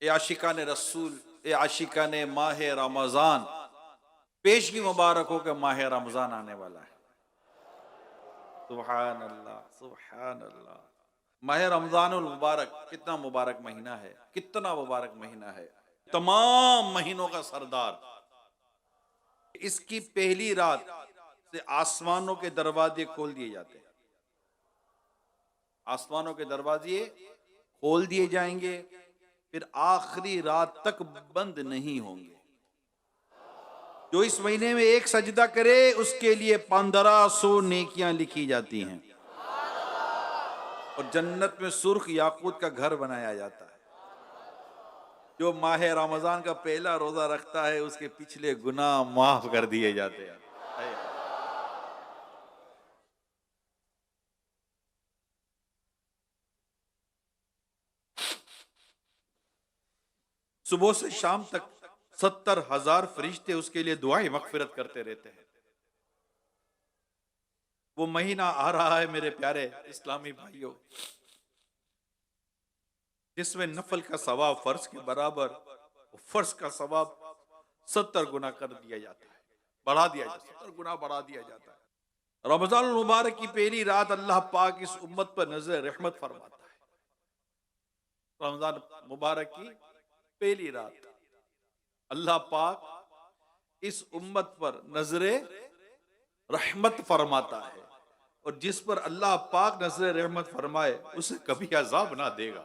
ए आशिकान रसूल, ए आशिकान माह रमज़ान, पेशगी मुबारक हो कि माह रमज़ान आने वाला है। सुभान अल्लाह, सुभान अल्लाह। माह रमज़ानुल मुबारक कितना मुबारक महीना है, कितना मुबारक महीना है, तमाम महीनों का सरदार। इसकी पहली रात से आसमानों के दरवाजे खोल दिए जाते हैं, आसमानों के दरवाजे खोल दिए जाएंगे, फिर आखिरी रात तक बंद नहीं होंगे। जो इस महीने में एक सजदा करे उसके लिए 1500 नेकियां लिखी जाती हैं और जन्नत में सुर्ख याकूत का घर बनाया जाता है। जो माह रमजान का पहला रोजा रखता है उसके पिछले गुनाह माफ कर दिए जाते हैं। सुबह से शाम तक 70,000 फरिश्ते उसके लिए दुआएं मगफिरत करते रहते हैं। वो महीना आ रहा है मेरे प्यारे इस्लामी भाइयों, जिसमें नफल का सवाब फर्ज के बराबर, फर्ज का सवाब 70 गुना कर दिया जाता है, बढ़ा दिया जाता है, 70 गुना बढ़ा दिया जाता है। रमजान मुबारक की पहली रात अल्लाह पाक इस उम्मत पर नजर रहमत फरमाता है। रमजान मुबारक की पहली रात अल्लाह पाक इस उम्मत पर नजरे रहमत फरमाता है, और जिस पर अल्लाह पाक नजरे रहमत फरमाए उसे कभी अजाब ना देगा।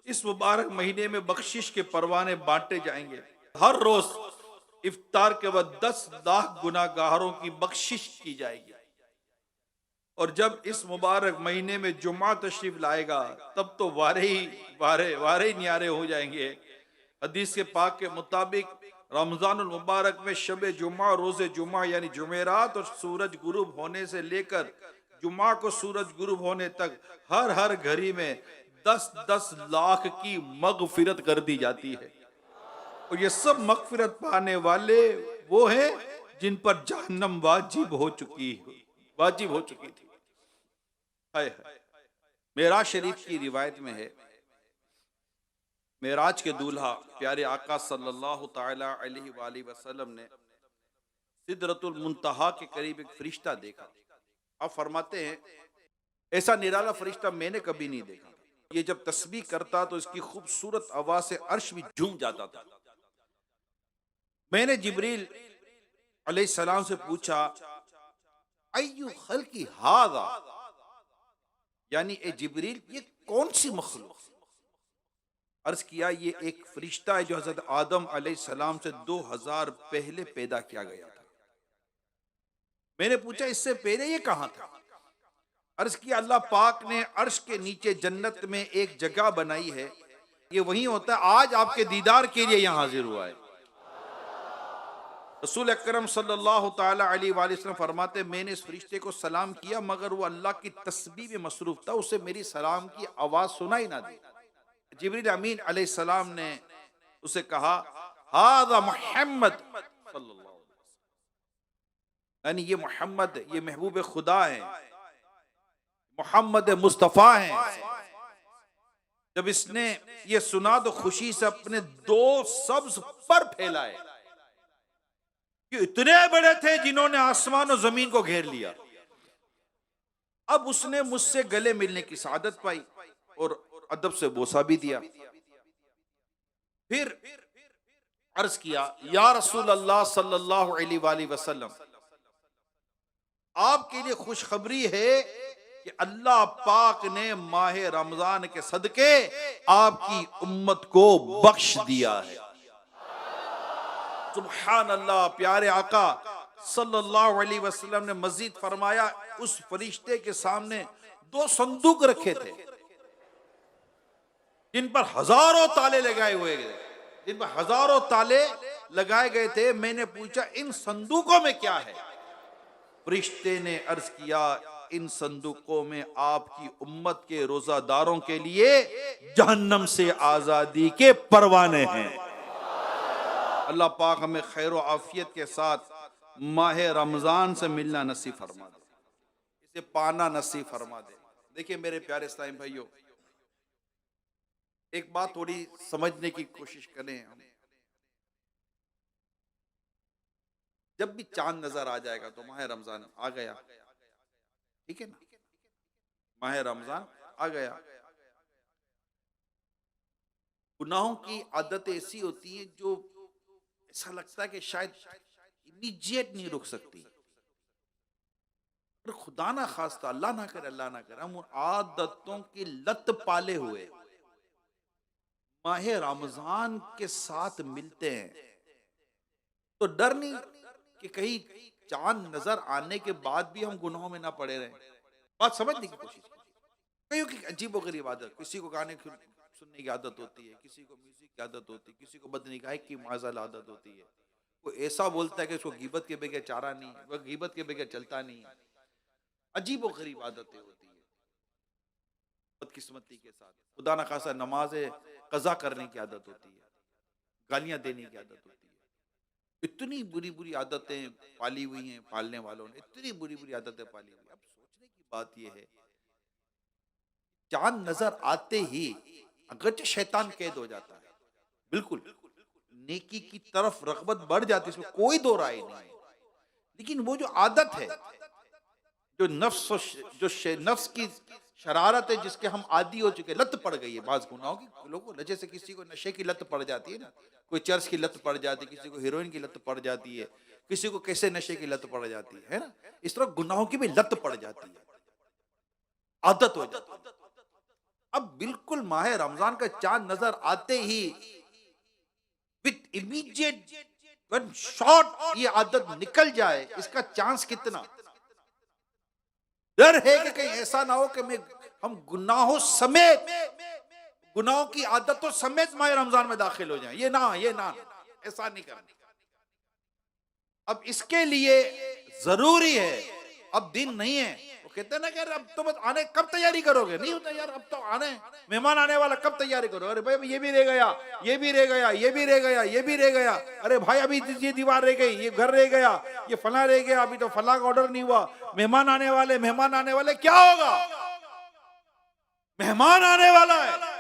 इस मुबारक महीने में बख्शिश के परवाने बांटे जाएंगे। हर रोज इफ्तार के बाद 10 लाख गुनाहगारों की बख्शिश की जाएगी। और जब इस मुबारक महीने में जुम्मा तशरीफ लाएगा तब तो वारे ही न्यारे हो जाएंगे। हदीस के पाक के मुताबिक रमजानुल मुबारक में शब जुम्मा, रोजे जुम्मा यानी जुमेरात और सूरज गुरूब होने से लेकर जुम्मा को सूरज गुरूब होने तक हर घड़ी में 10-10 लाख की मगफिरत कर दी जाती है। और ये सब मगफिरत पाने वाले वो हैं जिन पर जहन्नम वाजिब हो चुकी थी। हाय हाय। मेराज शरीफ की रिवायत में है, मेराज के दूल्हा प्यारे आका सल्लल्लाहु ताला अलैहि वसल्लम ने सिदरतुल मुंतहा के करीब एक फरिश्ता देखा। आप फरमाते हैं ऐसा निराला फरिश्ता मैंने कभी नहीं देखा। ये जब तस्बीह करता तो इसकी खूबसूरत आवाज से अर्श भी झूम जाता था। मैंने जिब्रील अलैहिस्सलाम से पूछा, अय्यु खल्की हादा, यानी ए जिब्रील ये कौन सी मखलूक? अर्ज किया ये एक फरिश्ता है जो हजरत आदम अलैहिस्सलाम से 2000 पहले पैदा किया गया था। मैंने पूछा इससे पहले ये कहां था? अर्ज किया अल्लाह पाक ने अर्श के नीचे जन्नत में एक जगह बनाई है, ये वही होता है, आज आपके दीदार के लिए यहां हाजिर हुआ है। रसूल अकरम सल्लल्लाहु ताला अलैहि वसल्लम फरमाते मैंने इस फरिश्ते को सलाम किया मगर वो अल्लाह की तस्बीह में मसरूफ था, उसे मेरी सलाम की आवाज सुनाई ना दी। जिब्रील अमीन अलैहिस्सलाम ने उसे कहा, हादा मुहम्मद सल्लल्लाहु अलैहि वसल्लम, यानी ये मोहम्मद, ये महबूब खुदा है, मोहम्मद मुस्तफ़ा है। जब इसने ये सुना तो खुशी से अपने 2 सब्ज पर फैलाए कि इतने बड़े थे जिन्होंने आसमान और जमीन को घेर लिया। अब उसने मुझसे गले मिलने की सआदत पाई और अदब से बोसा भी दिया। फिर अर्ज किया, या रसूल अल्लाह सल्लल्लाहु अलैहि वसल्लम, आपके लिए खुशखबरी है कि अल्लाह पाक ने माह रमजान के सदके आपकी उम्मत को बख्श दिया है। सुभान अल्लाह। प्यारे आका सल्लल्लाहु अलैहि वसल्लम ने मजीद फरमाया, उस फरिश्ते के सामने 2 संदूक रखे थे जिन पर हजारों ताले लगाए हुए थे, जिन पर हजारों ताले लगाए गए थे। मैंने पूछा इन संदूकों में क्या है? फरिश्ते ने अर्ज किया, इन संदूकों में आपकी उम्मत के रोजादारों के लिए जहन्नम से आजादी के परवाने हैं। अल्लाह पाक हमें खैर व आफियत के साथ माह रमजान से मिलना नसीब फरमा दे, इसे पाना नसीब फरमा दे। देखिए मेरे प्यारे इस्लामी भाइयों, एक बात थोड़ी समझने की कोशिश करें हम। जब भी चांद नजर आ जाएगा तो माह रमजान आ गया, ठीक है ना, माह रमजान आ गया। गुनाहों की आदतें ऐसी होती हैं जो ऐसा लगता है कि शायद इमीडिएट नहीं रुक सकती। पर खुदा ना खास्ता, अल्लाह ना करे, अल्लाह ना करे, हम उन आदतों की लत पाले हुए माह रमजान के साथ मिलते हैं तो डर नहीं कि कहीं चांद नजर आने के बाद भी हम गुनाहों में ना पड़े रहें। बात समझने की कोशिश कीजिए। कईयों की अजीब गरीब आदत, किसी को गाने सुनने की आदत होती है, किसी को म्यूजिक की आदत होती है, किसी को बदनिगाही की माज़ाल आदत होती है। कोई ऐसा बोलता है कि उसको गीबत के बगैर चारा नहीं है, वह गीबत के बगैर चलता नहीं है। अजीब गरीब आदतें होती है बदकिस्मती के साथ। खुदा न खासा नमाज कज़ा करने की आदत होती है, गालियां देने की आदत होती है। इतनी बुरी बुरी आदतें पाली हुई हैं पालने वालों ने, इतनी बुरी बुरी आदतें पाली हुई। अब सोचने की बात यह है, चांद नजर आते ही अगरचे शैतान कैद हो जाता है, बिल्कुल नेकी की तरफ रगबत बढ़ जाती है, इसमें कोई दो राय नहीं है। लेकिन वो जो आदत है, जो नफ्स की शरारत है, जिसके हम आदी हो चुके, लत पड़ गई है बाज गुनाहों की लोगों को। जैसे किसी को नशे की लत पड़ जाती है ना, कोई चर्च की लत पड़ जाती है, किसी को हीरोइन की लत पड़ जाती है, किसी को कैसे नशे की लत पड़ जाती है ना, इस तरह गुनाहों की भी लत पड़ जाती है, आदत हो जाती है। अब बिल्कुल माह रमजान का चांद नजर आते ही विथ इमीडिएट वन शॉट ये आदत निकल जाए, इसका चांस कितना। डर है कि कहीं ऐसा ना हो कि हम गुनाहों समेत, गुनाहों की आदतों समेत माह रमजान में दाखिल हो जाएं। ये ना ऐसा नहीं करना। अब इसके लिए जरूरी है, अब दिन नहीं है, वो कहते हैं ना कि अब तो बस आने, कब तैयारी करोगे, नहीं होता यार, अब तो आने, मेहमान आने वाला, कब तैयारी करो। अरे भाई ये भी रह गया, ये भी रह गया, ये भी रह गया, ये भी रह गया, अरे भाई अभी ये दीवार रह गई, ये घर रह गया, ये फला रह गया, अभी तो फला का ऑर्डर नहीं हुआ, मेहमान आने वाले, क्या होगा। मेहमान आने वाला है,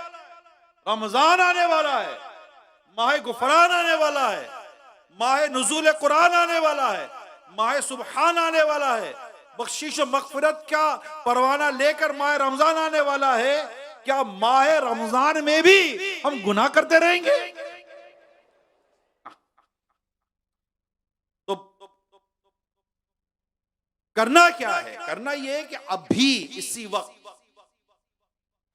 रमजान आने वाला है, माह गुफरान आने वाला है, माह नुज़ूल कुरान आने वाला है, माह सुबहान आने वाला है, बख्शिश और मगफिरत का परवाना लेकर माह रमजान आने वाला है। क्या माह रमजान में भी हम गुनाह करते रहेंगे? तो करना क्या है? करना यह है कि अभी इसी वक्त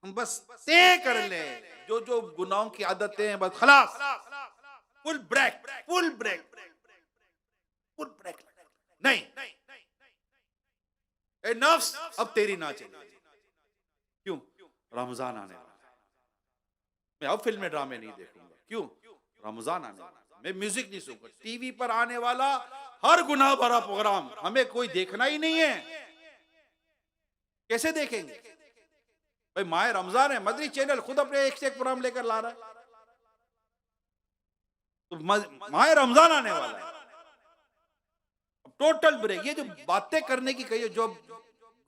हम बस तय कर ले, जो जो गुनाहों की आदतें हैं, बस खलास, full break, full break, full break. नहीं, ए नफ्स अब तेरी ना चले। क्यों? रमजान आने वाला है, मैं अब फिल्में ड्रामे नहीं देखूंगा। क्यों? रमजान आने वाला है, मैं म्यूजिक नहीं सुनूंगा। टीवी पर आने वाला हर गुनाह भरा प्रोग्राम हमें कोई देखना ही नहीं है, कैसे देखेंगे भाई? माह रमजान है, मदनी चैनल खुद अपने एक से एक प्रोग्राम लेकर ला रहा है, तो माह रमजान आने वाला है, टोटल ब्रेक। ये जो बातें करने की कही, जो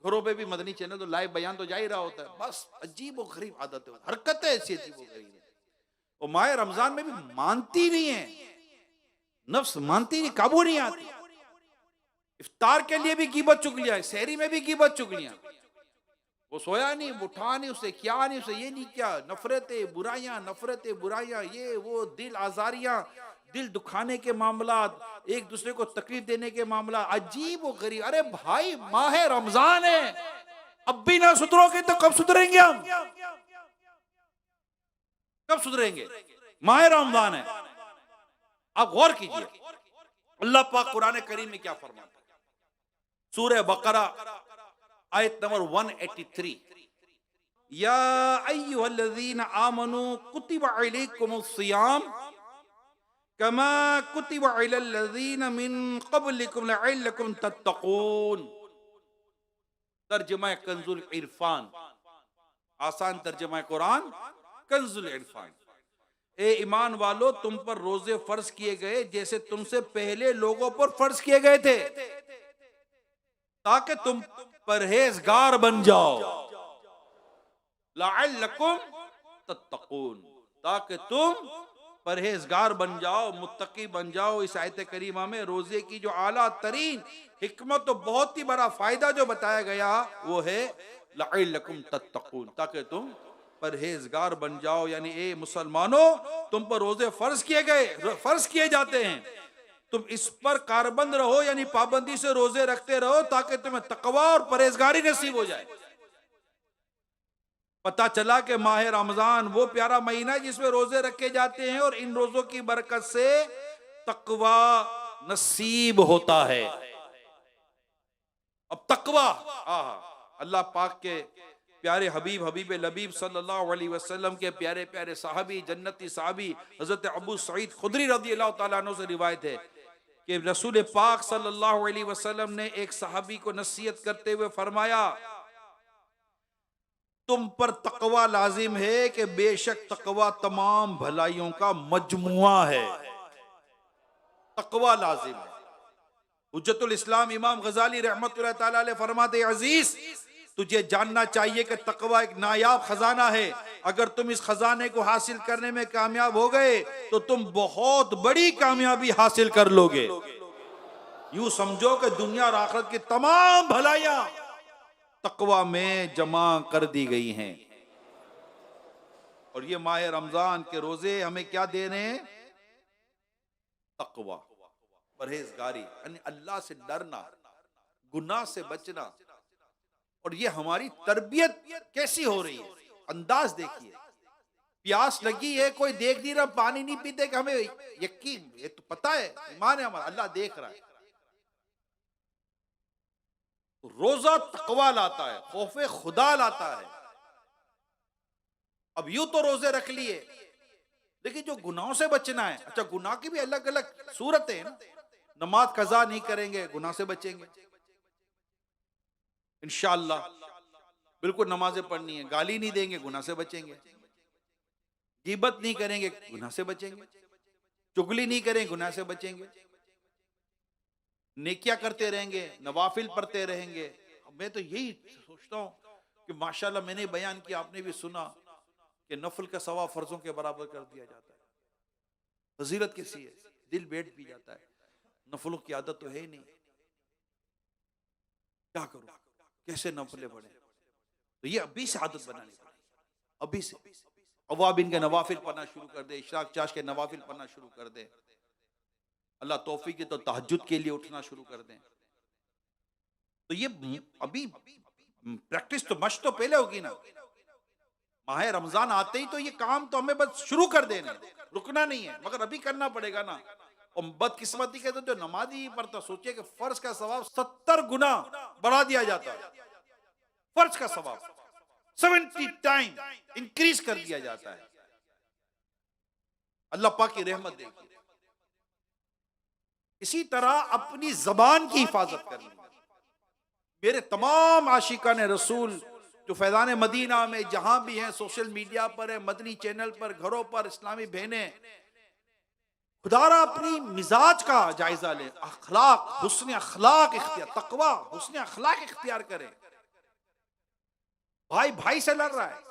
घरों पे भी मदनी चैनल तो लाइव बयान तो जा ही रहा होता है, बस अजीब और गरीब आदतें, हरकतें ऐसी अजीब और गरीब है। और माह रमजान में भी मानती नहीं है, नफ्स मानती नहीं, काबू नहीं आती। इफ्तार के लिए भी गिबत चुगलियां, सहरी में भी गिबत चुगलियां, वो सोया नहीं, वो उठा नहीं, उसे क्या नहीं, उसे ये नहीं क्या, नफरतें बुराइयां, ये वो दिल आजारियां, दिल दुखाने के मामला, एक दूसरे को तकलीफ देने के मामला, अजीब और गरीब। अरे भाई माह रमजान है, अब भी ना सुधरोगे तो कब सुधरेंगे हम? कब सुधरेंगे? माह रमजान है। आप गौर कीजिए, अल्लाह पाक कुरान करीम में क्या फरमाता है, सूरह बकरा आयत नंबर 183, या अय्युहल्लज़ीना आमनू कुतिबा अलैकुमुस सियाम कमा कुतिबा अलल्लज़ीना मिन क़ब्लिकुम लअल्लकुम तत्तक़ून। तर्जुमा कंजुल इरफान, आसान तर्जुमा कुरान कंजुल इरफान। ए ईमान वालो, तुम पर रोजे फर्ज किए गए जैसे तुमसे पहले लोगों पर फर्ज किए गए थे, ताकि तुम परहेजगार बन जाओ। लअल्लकुम तत्तकून, ताकि तुम परहेजगार बन जाओ, मुत्तकी बन जाओ। इस आयत करीमा में रोजे की जो आला तरीन हिकमत, तो बहुत ही बड़ा फायदा जो बताया गया वो है लअल्लकुम तत्तकून, ताकि तुम परहेजगार बन जाओ। यानी ए मुसलमानों, तुम पर रोजे फर्ज किए जाते हैं, तुम इस पर कारबंद रहो, यानी पाबंदी से रोजे रखते रहो, ताकि तुम्हें तकवा और परहेजगारी नसीब हो जाए। पता चला कि माह रमजान वो प्यारा महीना है जिसमें रोजे रखे जाते हैं, और इन रोजों की बरकत से तकवा नसीब होता है। अब तकवा, अल्लाह पाक के प्यारे हबीब लबीब सल्लल्लाहु अलैहि वसल्लम के प्यारे प्यारे साहबी, जन्नती साहबी हजरत अबू सईद खुदरी रज़ियल्लाहु ताला अन्हु से रिवायत है कि रसूल पाक सल्लल्लाहु अलैहि वसल्लम ने एक साहबी को नसीहत करते हुए फरमाया, तुम पर तकवा लाजिम है कि बेशक तकवा तमाम भलाइयों का मजमुआ है। तकवा लाजिम है। हुज्जतुल इस्लाम इमाम गजाली रहमतुल्लाह ताला अलैह फरमाते, अजीज तुझे जानना चाहिए कि तकवा एक नायाब खजाना है। अगर तुम इस खजाने को हासिल करने में कामयाब हो गए तो तुम बहुत बड़ी कामयाबी हासिल कर लोगे। यूं समझो कि दुनिया और आखिरत की तमाम भलाइयां तकवा में जमा कर दी गई हैं। और ये माह रमजान के रोजे हमें क्या दे रहे हैं? तकवा, परहेजगारी, यानी अल्लाह से डरना, गुनाह से बचना। और ये हमारी तरबियत कैसी हो रही है, अंदाज देखिए। प्यास लगी है, कोई देख नहीं रहा, पानी नहीं पीते, कि हमें यकीन, ये तो पता है, ईमान है हमारा, अल्लाह देख रहा है। रोजा तकवा लाता है, खौफे खुदा लाता है। अब यूं तो रोजे रख लिए, लेकिन जो गुनाहों से बचना है, अच्छा गुनाह की भी अलग अलग सूरतें हैं ना। नमाज कज़ा नहीं करेंगे, गुनाह से बचेंगे इंशाअल्लाह। बिल्कुल नमाजें पढ़नी है, गाली नहीं देंगे, गुनाह से बचेंगे। गीबत नहीं करेंगे, गुनाह से बचेंगे। चुगली नहीं करेंगे, गुनाह से बचेंगे। नेकियां करते रहेंगे, नवाफिल पढ़ते रहेंगे। मैं तो यही सोचता हूं कि माशाल्लाह, मैंने बयान किया, आपने भी सुना कि नफल का सवाब फर्जों के बराबर कर दिया जाता है। फजीलत कैसी है, दिल बैठ भी जाता है। नफलों की आदत तो है ही नहीं, क्या करूं, कैसे नफले पढ़े? तो ये अभी से आदत बनानी पड़ेगी, अभी से। अवाबिन के नवाफिल पढ़ना शुरू कर दे, इशराक चाश के नवाफिल पढ़ना शुरू कर दे। अल्लाह तौफीक की तो तहज्जुद के लिए उठना शुरू कर दें। तो ये अभी प्रैक्टिस तो, मश तो पहले होगी ना। माह रमजान आते ही तो ये काम तो हमें बस शुरू कर देना है, रुकना नहीं है, मगर अभी करना पड़ेगा ना। और बदकिस्मती के तो जो नमाजी पढ़ता, सोचिए कि फर्ज का सवाब 70 गुना बढ़ा दिया जाता है। फर्ज का सवाब 70 टाइम इंक्रीज कर दिया जाता है। अल्लाह पाक की रहमत देखिए। इसी तरह अपनी जबान की हिफाजत करनी। मेरे तमाम आशिकान रसूल जो फैजान मदीना में जहां भी हैं, सोशल मीडिया पर है, मदनी चैनल पर, घरों पर, इस्लामी बहनें, खुदारा अपनी मिजाज का जायजा ले। अखलाक, हुस्न अखलाक इख्तियार, तकवा हुस्न अखलाक इख्तियार करें। भाई भाई से लड़ रहा है,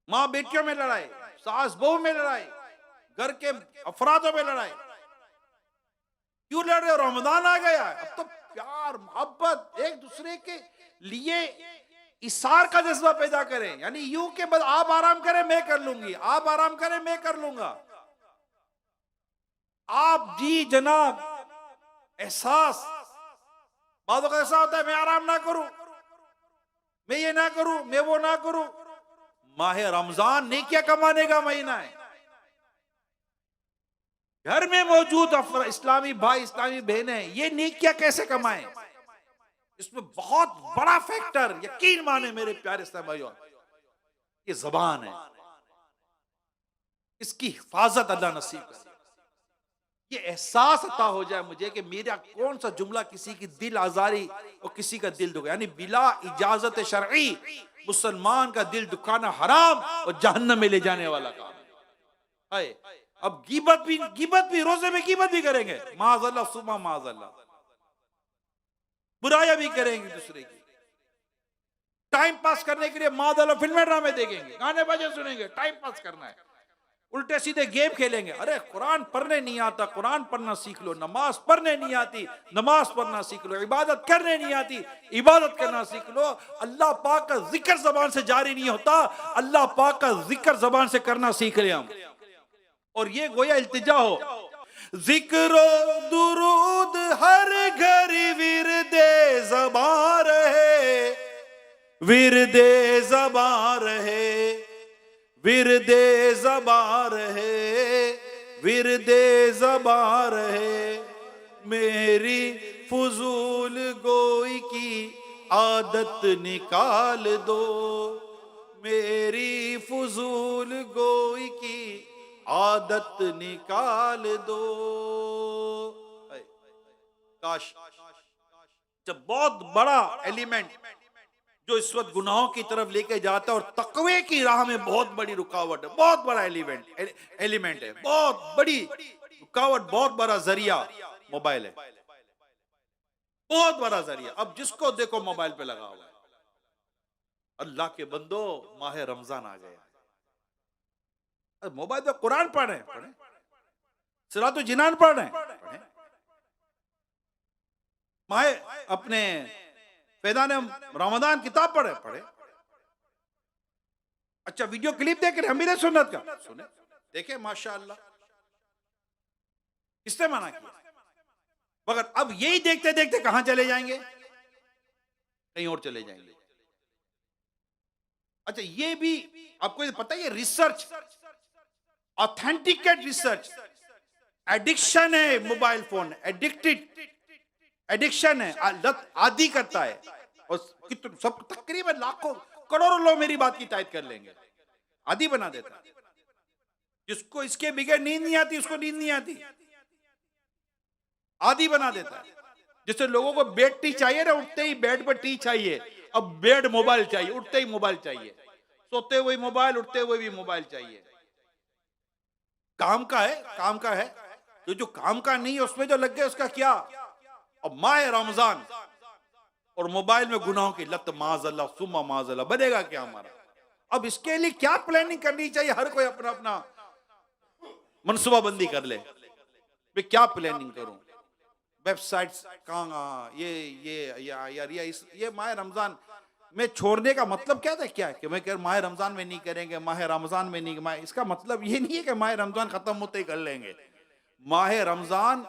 माँ बेटियों में लड़ाई, सास बहू में लड़ाई, घर के अफरादों में लड़ाई, क्यों लड़ रहे हो? रमजान आ गया है, अब तो प्यार मोहब्बत एक दूसरे के लिए इसार का जज्बा पैदा करें। यानी यूं के बाद आप आराम करें मैं कर लूंगी, आप आराम करें मैं कर लूंगा। आप जी जनाब एहसास, बातों का ऐसा होता है, मैं आराम ना करूं, मैं ये ना करूं, मैं वो ना करूं। माह रमजान नेकियां कमाने का महीना है। घर में मौजूद इस्लामी भाई, इस्लामी बहनें, ये नेकियां कैसे कमाएं? इसमें बहुत बड़ा फैक्टर, यकीन माने मेरे प्यारे इस्लामी भाइयों, ये जबान है। इसकी हिफाजत अल्लाह नसीब करे। ये एहसास अता हो जाए मुझे कि मेरा कौन सा जुमला किसी की दिल आजारी और किसी का दिल दुखा, यानी बिला इजाजत शरई मुसलमान का दिल दुखाना हराम और जहन्नम में ले जाने वाला काम है। अब गीबत भी रोजे में गीबत भी करेंगे, माज़अल्लाह सुबह माज़अल्लाह, बुराया भी करेंगे दूसरे की, टाइम पास करने के लिए मादल फिल्में ड्रामे देखेंगे, गाने बजे सुनेंगे, टाइम पास करना है, उल्टे सीधे गेम खेलेंगे। अरे कुरान पढ़ने नहीं आता, कुरान पढ़ना सीख लो। नमाज पढ़ने नहीं आती, नमाज पढ़ना सीख लो। इबादत करने नहीं आती, इबादत करना सीख लो। अल्लाह पाक का जिक्र जबान से जारी नहीं होता, अल्लाह पाक का जिक्र जबान से करना सीख ले हम। और ये गोया इल्तिजा हो, जिक्र दुरूद हर घर विरदे ज़बां रहे, विरदे ज़बां रहे, विरदे ज़बां रहे, विरदे ज़बां रहे। मेरी फजूल गोई की आदत निकाल दो, मेरी फजूल गोई की आदत निकाल दो। काश जब बहुत बड़ा एलिमेंट जो इस वक्त गुनाहों की तरफ लेके जाता है और तकवे की राह में बहुत बड़ी रुकावट है, बहुत बड़ा एलिमेंट है, बहुत बड़ी रुकावट, बहुत बड़ा जरिया मोबाइल है, बहुत बड़ा जरिया। अब जिसको देखो मोबाइल पे लगा हुआ है। अल्लाह के बंदो, माह रमजान आ गया, मोबाइल पे कुरान पढ़े, सिरातुल जिनान पढ़े, माहे अपने फैज़ान रमजान किताब पढ़े। अच्छा वीडियो क्लिप देख रहे, अमीर सुन्नत का सुने, देखे माशाअल्लाह, किसने मना किया? मगर अब यही देखते देखते कहां चले जाएंगे, कहीं और चले जाएंगे। अच्छा ये भी आपको पता है, रिसर्च, ऑथेंटिकेट रिसर्च, एडिक्शन है मोबाइल फोन, एडिक्शन है, आदि करता है। और कितने सब तकरीबन लाखों करोड़ों लोग मेरी बात की तायद कर लेंगे, आदि बना देता है। जिसको इसके बगैर नींद नहीं आती, उसको नींद नहीं आती, आदि बना देता है। जिससे लोगों को बेड टी चाहिए ना, उठते ही बेड पर टी चाहिए, अब बेड मोबाइल चाहिए, उठते ही मोबाइल चाहिए, सोते हुए मोबाइल, उठते हुए भी मोबाइल चाहिए। काम का है, काम का है, जो काम का नहीं है उसमें जो लग गए उसका क्या। अब माह रमजान और मोबाइल में गुनाहों की लत, माज़अल्लाह सुम्मा माज़अल्लाह, बनेगा क्या हमारा। अब इसके लिए क्या प्लानिंग करनी चाहिए, हर कोई अपना अपना मनसूबाबंदी कर ले, मैं क्या प्लानिंग करूं, वेबसाइट्स कहाँ, ये माह रमजान में छोड़ने का मतलब क्या था, क्या है कि मैं कह माह रमजान में नहीं करेंगे, माह रमजान में नहीं, इसका मतलब ये नहीं है कि माह रमजान खत्म होते ही कर लेंगे। माह रमजान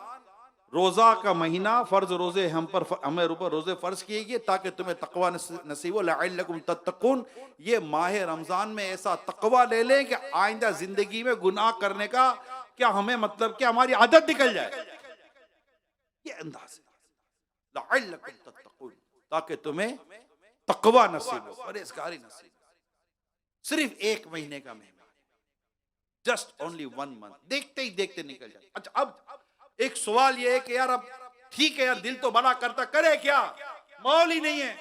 रोजा का महीना, फर्ज रोजे हम पर, हमें ऊपर रोजे फर्ज किए गए ताकि तुम्हें तकवा नसीब हो, लअल्लकुम तत्तकून। ये माह रमजान में ऐसा तकवा ले लें कि आइंदा जिंदगी में गुनाह करने का क्या हमें मतलब क्या हमारी आदत निकल जाए, ये अंदाज है, लअल्लकुम तत्तकून, ताकि तुम्हें तकवा नसीब हो, परहेजगारी नसीब। सिर्फ 1 महीने का महीना, जस्ट ओनली 1 मंथ, देखते ही देखते निकल जाए। अच्छा अब एक सवाल ये है कि यार अब ठीक है यार, दिल तो बड़ा करता, करे क्या, माहौल ही नहीं है,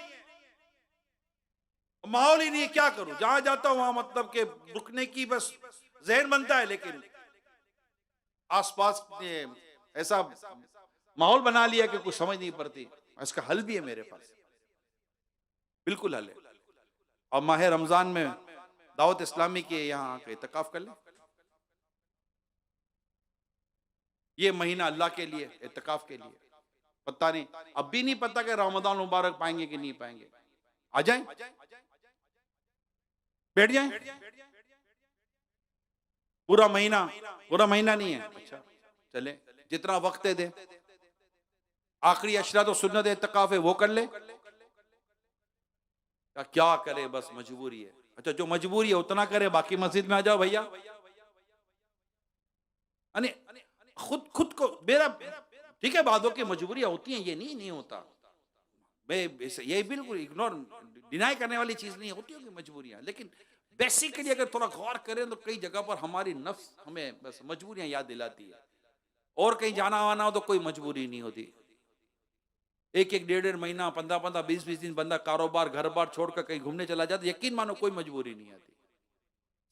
माहौल ही नहीं है, क्या करूं। जहां जाता हूं वहां मतलब के रुकने की बस जहन बनता है, लेकिन आसपास ने ऐसा माहौल बना लिया कि कुछ समझ नहीं पड़ती। इसका हल भी है मेरे पास, बिल्कुल हल है। और माह रमजान में दावत इस्लामी के यहाँ के इत्तिकाफ कर लें, ये महीना अल्लाह के लिए, इत्तिकाफ के लिए। पता नहीं, अब भी नहीं पता कि रमजान मुबारक पाएंगे कि नहीं पाएंगे। आ जाएं, बैठ जाएं, पूरा महीना नहीं है। अच्छा चले, जितना वक्त दे, आखिरी अशरा तो सुन्नत इत्तिकाफ है, वो कर ले। क्या करे, बस मजबूरी है। अच्छा जो मजबूरी है उतना करे, बाकी मस्जिद में आ जाओ भैया। खुद को मेरा ठीक है, बातों की मजबूरियां होती हैं, ये नहीं होता, मैं ये बिल्कुल इग्नोर डिनाई करने वाली चीज नहीं होती होगी मजबूरियां, लेकिन बेसिकली अगर थोड़ा गौर करें तो कई जगह पर हमारी नफ्स हमें बस मजबूरियां याद दिलाती है। और कहीं जाना वाना हो तो कोई मजबूरी नहीं होती। एक 1.5 महीना, 15 20 दिन बंदा कारोबार घर बार छोड़कर कहीं घूमने चला जाता, यकीन मानो कोई मजबूरी नहीं आती,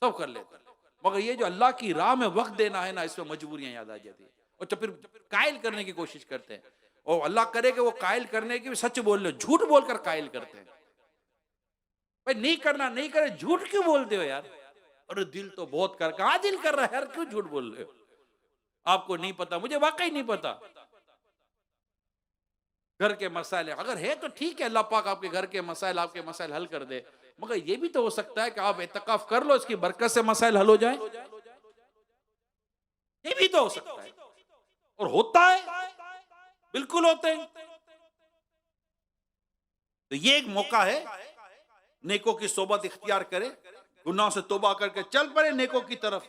सब कर लेता। मगर ये जो अल्लाह की राह में वक्त देना है ना, इसमें मजबूरियां याद आ जाती है। और तो फिर कायल करने की कोशिश करते हैं, और अल्लाह करे कि वो कायल करने की सच बोल ले, झूठ बोलकर कायल करते हैं। भाई नहीं करना, नहीं करे, झूठ क्यों बोलते हो यार? अरे दिल तो बहुत कर, कहाँ दिल कर रहा है यार, क्यों झूठ बोल रहे हो? आपको नहीं पता, मुझे वाकई नहीं पता। घर के मसाइल अगर है तो ठीक है, अल्लाह पाक आपके घर के मसाइल हल कर दे, मगर ये भी तो हो सकता है कि आप एतकाफ कर लो, इसकी बरकत से मसाइल हल हो जाए, ये भी तो हो सकता है। और होता है, बिल्कुल होते हैं। तो ये एक मौका है, नेकों की सोबत इख्तियार करे, गुनाह से तौबा करके चल पड़े नेकों की तरफ।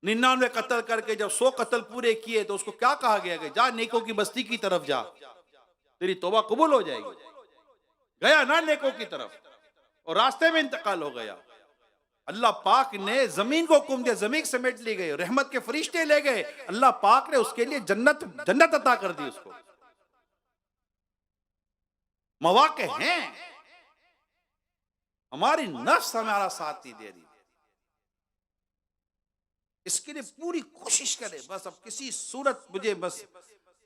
99 कत्ल करके जब 100 कत्ल पूरे किए तो उसको क्या कहा गया कि जा नेकों की बस्ती की तरफ जा, तेरी तौबा कबूल हो जाएगी। गया ना नेकों की तरफ और रास्ते में इंतकाल हो गया। अल्लाह पाक ने जमीन को हुक्म दिया, जमीन समेट ली गई, रहमत के फरिश्ते ले गए, अल्लाह पाक ने उसके लिए जन्नत अता कर दी उसको। मौके हैं, हमारी नफ्स हमारा साथ नहीं दे रही, इसके लिए पूरी कोशिश करें। बस अब किसी सूरत मुझे बस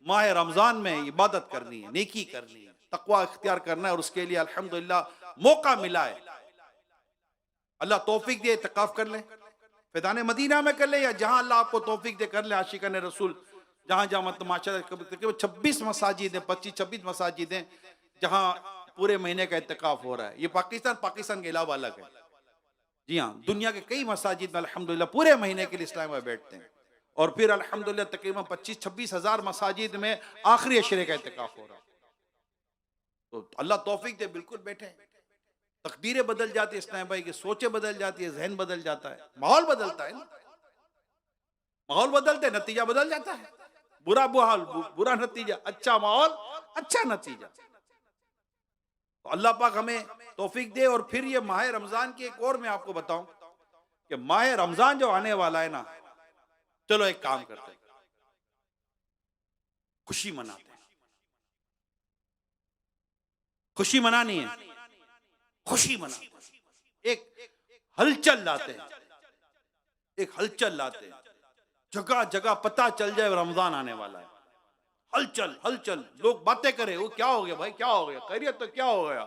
माह रमजान में इबादत करनी है, नेकी करनी है, तकवा इख्तियार करना है, और उसके लिए अल्हम्दुलिल्लाह मौका मिला है। अल्लाह तौफीक दे, इत्तिकाफ कर ले, फैदान मदीना में कर ले, या जहां अल्लाह आपको तौफीक दे कर ले। आशिकान रसूल जहां जहां मतलब माशाअल्लाह 26 मसाजिद हैं, 25-26 मसाजिद हैं जहां पूरे महीने का इत्तिकाफ हो रहा है। ये पाकिस्तान के अलावा अलग है। जी हाँ, दुनिया के कई मसाजिद में अल्हम्दुलिल्लाह पूरे महीने के लिए इस्लाम में बैठते हैं। और फिर अल्हम्दुलिल्लाह तकरीबन 25-26 हजार मसाजिद में आखिरी अशरे का इत्तिकाफ हो रहा है। तो अल्लाह तौफीक दे, बिल्कुल बैठे। तकदीरें बदल जाती है इस्लाम भाई की, सोचें बदल जाती है, जहन बदल जाता है, माहौल बदलता है ना। माहौल बदलते नतीजा बदल जाता है। बुरा माहौल बुरा नतीजा, अच्छा माहौल अच्छा नतीजा। तो अल्लाह पाक हमें तौफीक दे। और फिर ये माह रमजान की एक और मैं आपको बताऊं कि माह रमजान जो आने वाला है ना, चलो एक काम करते हैं, खुशी मनाते हैं। खुशी मनानी है, खुशी मनाते हैं, एक हलचल लाते हैं, एक हलचल लाते हैं, जगह जगह पता चल जाए रमजान आने वाला है। हलचल हलचल, लोग बातें करें, वो क्या हो गया भाई, क्या हो गया, खैरियत तो क्या हो गया,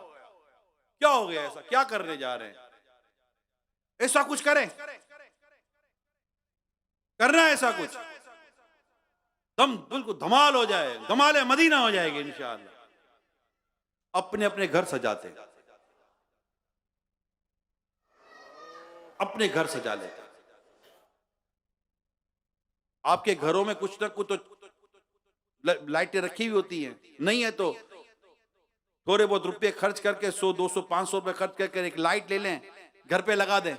क्या हो गया, ऐसा क्या करने जा रहे हैं, ऐसा कुछ करें, करना है ऐसा कुछ, दम बिल्कुल धमाल हो जाए, धमाल मदीना हो जाएगी इंशाअल्लाह। अपने अपने घर सजाते, अपने घर सजा लेते। आपके घरों में कुछ ना कुछ तो लाइटें रखी हुई होती हैं, नहीं है तो थोड़े बहुत रुपए खर्च करके 100, 200, 500 रुपए खर्च करके एक लाइट ले लें, घर पे लगा दें,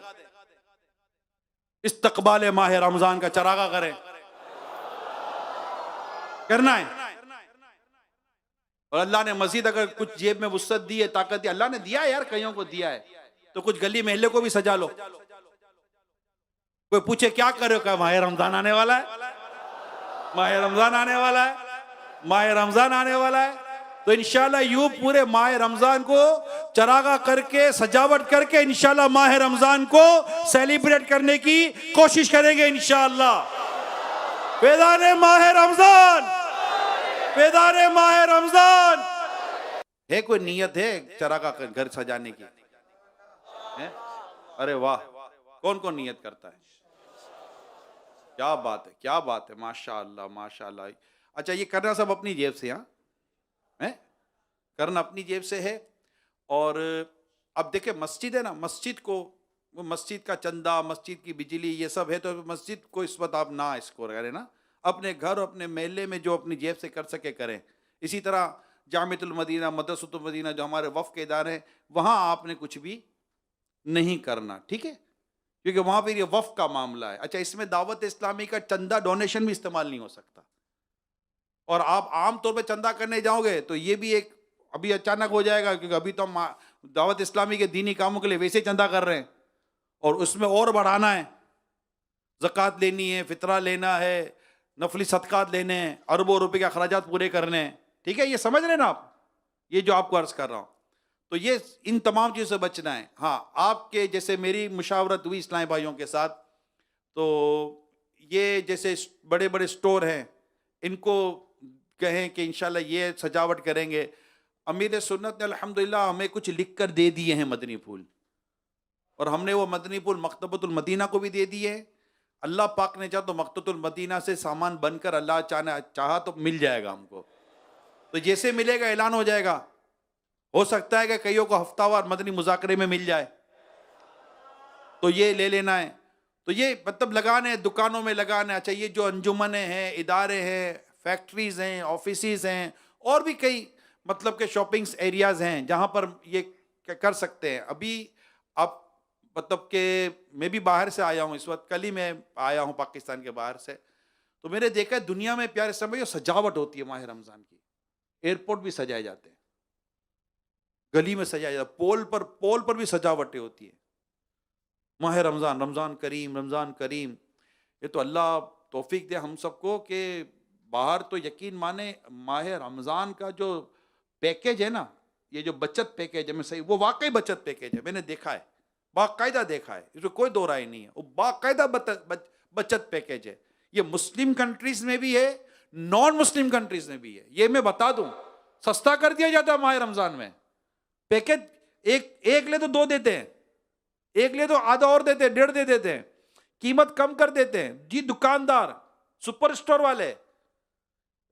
इस्तकबाल माह रमजान का चरागा करें, करना है। और अल्लाह ने मजीद अगर कुछ जेब में वुसअत दी है, ताकत दी, अल्लाह ने दिया है यार, कईयों को दिया है, तो कुछ गली महल्ले को भी सजा लो। कोई पूछे क्या कर रहे हो, क्या माह रमजान आने वाला है, माह रमजान आने वाला है, माह रमजान आने वाला है। तो इंशाल्लाह यूं पूरे माह रमजान को चरागा करके, सजावट करके इंशाल्लाह माह रमजान को सेलिब्रेट करने की कोशिश करेंगे इंशाल्लाह। फैज़ान माह रमजान, फैज़ान माह रमजान। है कोई नियत है चरागा घर सजाने की है? अरे वाह, कौन कौन नियत करता है? क्या बात है, क्या बात है, माशाअल्लाह माशाअल्लाह। अच्छा, ये करना सब अपनी जेब से, हाँ है, करना अपनी जेब से है। और अब देखिए मस्जिद है ना, मस्जिद को, वो मस्जिद का चंदा, मस्जिद की बिजली, ये सब है, तो मस्जिद को इस वक्त आप ना इसको करें ना, अपने घर अपने महल्ले में जो अपनी जेब से कर सके करें। इसी तरह जामिअतुल मदीना, मदरसतुल मदीना जो हमारे वफ़ के इदारे हैं, वहाँ आपने कुछ भी नहीं करना, ठीक है, क्योंकि वहाँ पर ये वफ़ का मामला है। अच्छा, इसमें दावत इस्लामी का चंदा डोनेशन भी इस्तेमाल नहीं हो सकता। और आप आम तौर पे चंदा करने जाओगे तो ये भी एक अभी अचानक हो जाएगा, क्योंकि अभी तो हम दावत इस्लामी के दीनी कामों के लिए वैसे चंदा कर रहे हैं, और उसमें और बढ़ाना है, ज़कात लेनी है, फितरा लेना है, नफली सदकात लेने हैं, अरबों रुपए के अखराजात पूरे करने हैं, ठीक है, ये समझ रहे ना आप, ये जो आपको अर्ज कर रहा हूँ। तो ये इन तमाम चीज़ों से बचना है। हाँ, आपके जैसे मेरी मुशावरत हुई इस्लामी भाइयों के साथ, तो ये जैसे बड़े बड़े स्टोर हैं, इनको कहें कि इंशाल्लाह ये सजावट करेंगे। अमीर सुन्नत ने अल्हम्दुलिल्लाह हमें कुछ लिख कर दे दिए हैं मदनी फूल, और हमने वो मदनी फूल मकतबतुल मदीना को भी दे दिए। अल्लाह पाक ने चाहा तो मकतबतुल मदीना से सामान बनकर अल्लाह चाहा तो मिल जाएगा हमको, तो जैसे मिलेगा ऐलान हो जाएगा। हो सकता है कि कईयों को हफ्तावार मदनी मुज़ाकरे में मिल जाए, तो ये ले लेना है। तो ये मतलब लगाने हैं, दुकानों में लगाना। अच्छा, ये जो अंजुमने हैं, इदारे हैं, फैक्ट्रीज हैं, ऑफिसेज हैं, और भी कई मतलब के शॉपिंग्स एरियाज हैं जहां पर ये कर सकते हैं। अभी आप मतलब के मैं भी बाहर से आया हूं, इस वक्त कल ही मैं आया हूं पाकिस्तान के बाहर से, तो मैंने देखा है दुनिया में प्यारे समय सजावट होती है माह रमजान की। एयरपोर्ट भी सजाए जाते हैं, गली में सजाया जाता है, पोल पर भी सजावटें होती है। माह रमज़ान, रमज़ान करीम, रमज़ान करीम। ये तो अल्लाह तौफीक दे हम सबको कि बाहर तो यकीन माने माह रमज़ान का जो पैकेज है ना, ये जो बचत पैकेज है, मैं सही, वो वाकई बचत पैकेज है। मैंने देखा है, बाकायदा देखा है, इसमें कोई दो राय नहीं है। वो बाकायदा बचत पैकेज है। ये मुस्लिम कंट्रीज में भी है, नॉन मुस्लिम कंट्रीज में भी है। ये मैं बता दूं, सस्ता कर दिया जाता है माह रमज़ान में। पैकेज एक ले तो दो देते हैं, एक ले तो आधा और देते हैं, डेढ़ दे देते हैं, कीमत कम कर देते हैं जी। दुकानदार, सुपर स्टोर वाले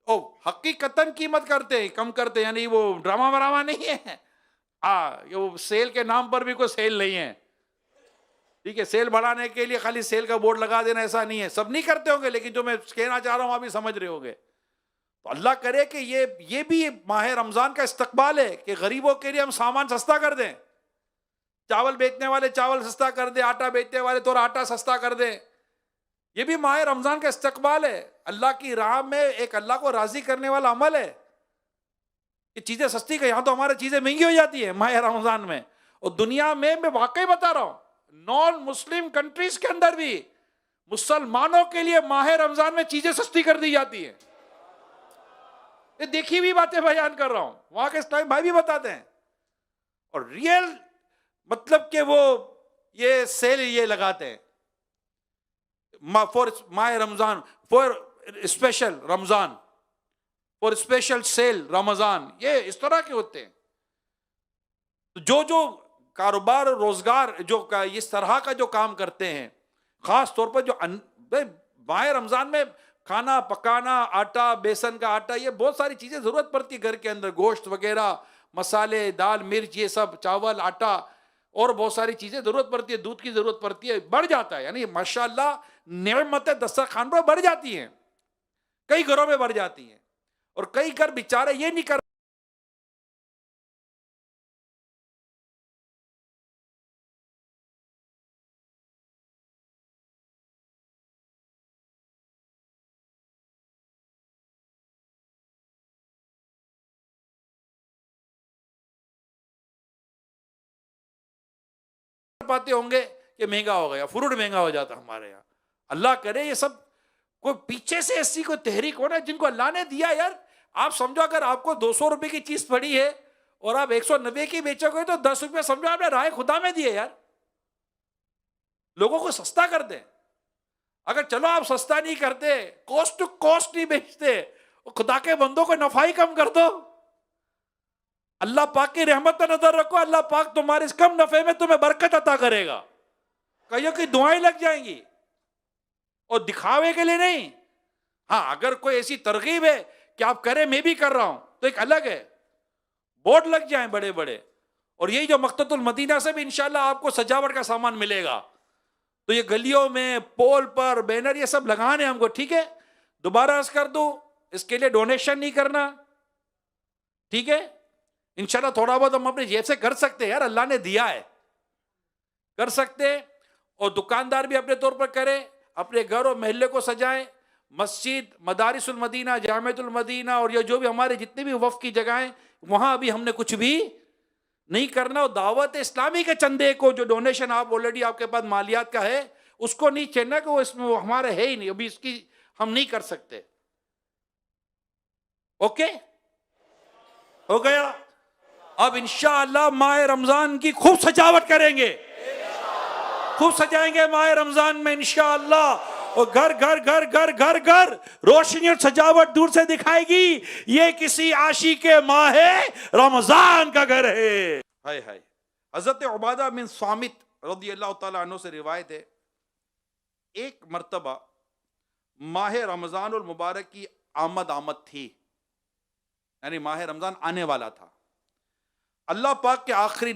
ओ हकीकतन कीमत करते हैं, कम करते हैं, यानी वो ड्रामा वरामा नहीं है। वो सेल के नाम पर भी कोई सेल नहीं है, ठीक है। सेल बढ़ाने के लिए खाली सेल का बोर्ड लगा देना, ऐसा नहीं है। सब नहीं करते होंगे, लेकिन जो मैं कहना चाह रहा हूं आप भी समझ रहे होंगे। तो अल्लाह करे कि ये भी माह रमजान का इस्तकबाल है कि गरीबों के लिए हम सामान सस्ता कर दें। चावल बेचने वाले चावल सस्ता कर दे, आटा बेचने वाले थोड़ा आटा सस्ता कर दे। ये भी माह रमजान का इस्तकबाल है। अल्लाह की राह में एक अल्लाह को राजी करने वाला अमल है कि चीजें सस्ती कर। यहां तो हमारी चीजें महंगी हो जाती है माह रमजान में, और दुनिया में मैं वाकई बता रहा हूं, नॉन मुस्लिम कंट्रीज के अंदर भी मुसलमानों के लिए माह रमजान में चीजें सस्ती कर दी जाती है। ये देखी हुई बातें बयान कर रहा हूं, वहां के इस्लामी भाई भी बताते हैं। और रियल मतलब कि वो ये सेल ये लगाते हैं फॉर माह Ramzan, for special Ramzan, for special sale Ramzan, ये इस तरह के होते हैं। तो जो कारोबार रोजगार जो इस तरह का जो काम करते हैं, खास तौर पर जो माह रमजान में खाना पकाना, आटा, बेसन का आटा, ये बहुत सारी चीजें जरूरत पड़ती है घर के अंदर, गोश्त वगैरह, मसाले, दाल, मिर्च, ये सब, चावल, आटा, और बहुत सारी चीजें जरूरत पड़ती है, दूध की जरूरत पड़ती है, बढ़ जाता है। यानी माशाअल्लाह नेमतें दस्तरखान पर बढ़ जाती हैं, कई घरों में बढ़ जाती हैं। और कई घर बेचारे ये नहीं कर पाते होंगे कि महंगा हो गया, फ्रूट महंगा हो जाता हमारे यहाँ। अल्लाह करे ये सब कोई पीछे से ऐसी कोई तहरीक हो ना जिनको अल्लाह ने दिया। यार आप समझो, अगर आपको 200 रुपए की चीज पड़ी है और आप 190 की बेचोगे तो 10 रुपये समझो आपने राय खुदा में दिए। यार लोगों को सस्ता कर दे। अगर चलो आप सस्ता नहीं करते, कॉस्ट टू कॉस्ट नहीं बेचते, खुदा के बंदों को नफा ही कम कर दो। अल्लाह पाक की रहमत पर नजर रखो, अल्लाह पाक तुम्हारे इस कम नफे में तुम्हें बरकत अता करेगा। कईयों की दुआएं लग जाएंगी, और दिखावे के लिए नहीं। हाँ, अगर कोई ऐसी तरकीब है कि आप करें, मैं भी कर रहा हूं, तो एक अलग है, बोर्ड लग जाए बड़े बड़े। और यही जो मकतबतुल मदीना से भी इंशाल्लाह आपको सजावट का सामान मिलेगा। तो ये गलियों में, पोल पर, बैनर, ये सब लगाने हमको, ठीक है। दोबारा अर्ज कर दूं, इसके लिए डोनेशन नहीं करना, ठीक है। इंशाल्लाह थोड़ा बहुत हम अपने जेब से कर सकते हैं, यार अल्लाह ने दिया है, कर सकते हैं। और दुकानदार भी अपने तौर पर करे, अपने घर और महल्ले को सजाएं। मस्जिद, मदारिसुल मदीना, जामिअतुल मदीना, और ये जो भी हमारे जितने भी वक्फ की जगहें, वहां अभी हमने कुछ भी नहीं करना। और दावत इस्लामी के चंदे को, जो डोनेशन आप ऑलरेडी आपके पास मालियात का है, उसको नहीं छेड़ना कि वो इसमें वो हमारे है ही नहीं, अभी इसकी हम नहीं कर सकते। ओके, हो गया। अब इंशाअल्लाह माह रमजान की खूब सजावट करेंगे, खूब सजाएंगे माह रमजान में इंशाअल्लाह। और घर घर घर घर घर घर रोशनी और सजावट दूर से दिखाएगी, ये किसी आशी के माह रमजान का घर है। हाय हाय। हजरत उबादा बिन सामित रज़ी अल्लाह ताला अन्हु से रिवायत है, एक मर्तबा माह रमजानुल मुबारक की आमद थी, यानी माह रमजान आने वाला था। अल्लाह पाक के आखिरी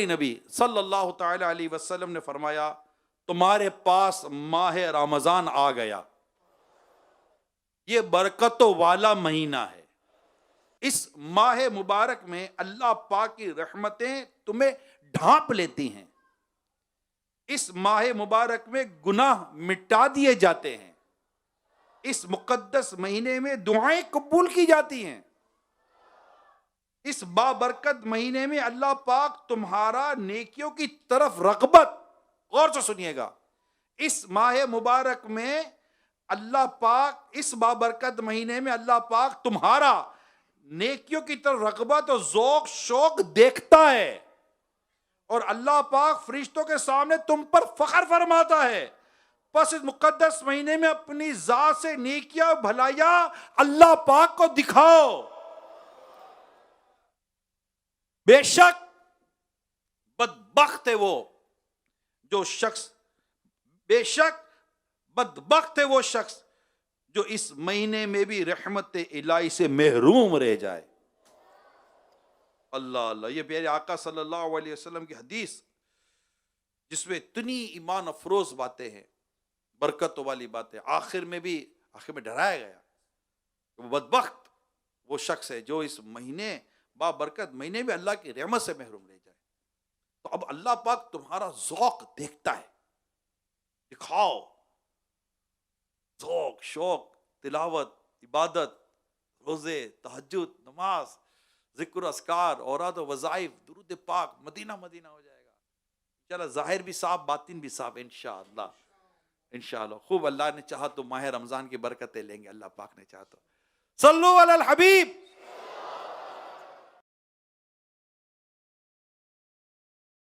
नबी सल्लल्लाहु ताला अलैहि वसल्लम ने फरमाया, तुम्हारे पास माह रमजान आ गया, ये बरकतों वाला महीना है। इस माह मुबारक में अल्लाह पाक की रहमतें तुम्हें ढांप लेती हैं। इस माह मुबारक में गुनाह मिटा दिए जाते हैं। इस मुकद्दस महीने में दुआएं कबूल की जाती हैं। इस बाबरकत महीने में अल्लाह पाक तुम्हारा नेकियों की तरफ रग़बत, गौर से सुनिएगा, इस माह मुबारक में अल्लाह पाक, इस बाबरकत महीने में अल्लाह पाक तुम्हारा नेकियों की तरफ रग़बत और ज़ौक़ शौक़ देखता है, और अल्लाह पाक फरिश्तों के सामने तुम पर फख्र फरमाता है। बस इस मुकद्दस महीने में अपनी ज़ात से नेकियां भलाइयां अल्लाह पाक को दिखाओ। बेशक बदबख्त है वो जो शख्स, बेशक बदबख्त है वो शख्स जो इस महीने में भी रहमत इलाही से महरूम रह जाए। अल्लाह अल्लाह। ये प्यारे आका सल्लल्लाहु अलैहि वसल्लम की हदीस, जिसमें इतनी ईमान अफरोज बातें हैं, बरकतों वाली बातें, आखिर में डराया गया, वो बदबख्त वो शख्स है जो इस महीने बाबरकत महीने में अल्लाह की रहमत से महरूम रह जाए। तो अब अल्लाह पाक तुम्हारा ज़ौक़ देखता है, दिखाओ ज़ौक़ शौक़, तिलावत, इबादत, रोज़े, तहज्जुद, नमाज, ज़िक्र अस्कार, औरात व वज़ाइफ, दुरूद पाक, मदीना मदीना हो जाएगा इंशाअल्लाह। ज़ाहिर भी साफ, बातिन भी साफ इंशाअल्लाह। इंशाअल्लाह खूब अल्लाह ने चाहा तो माह रमज़ान की बरकतें लेंगे, अल्लाह पाक ने चाहा तो। सल्लु अलल हबीब।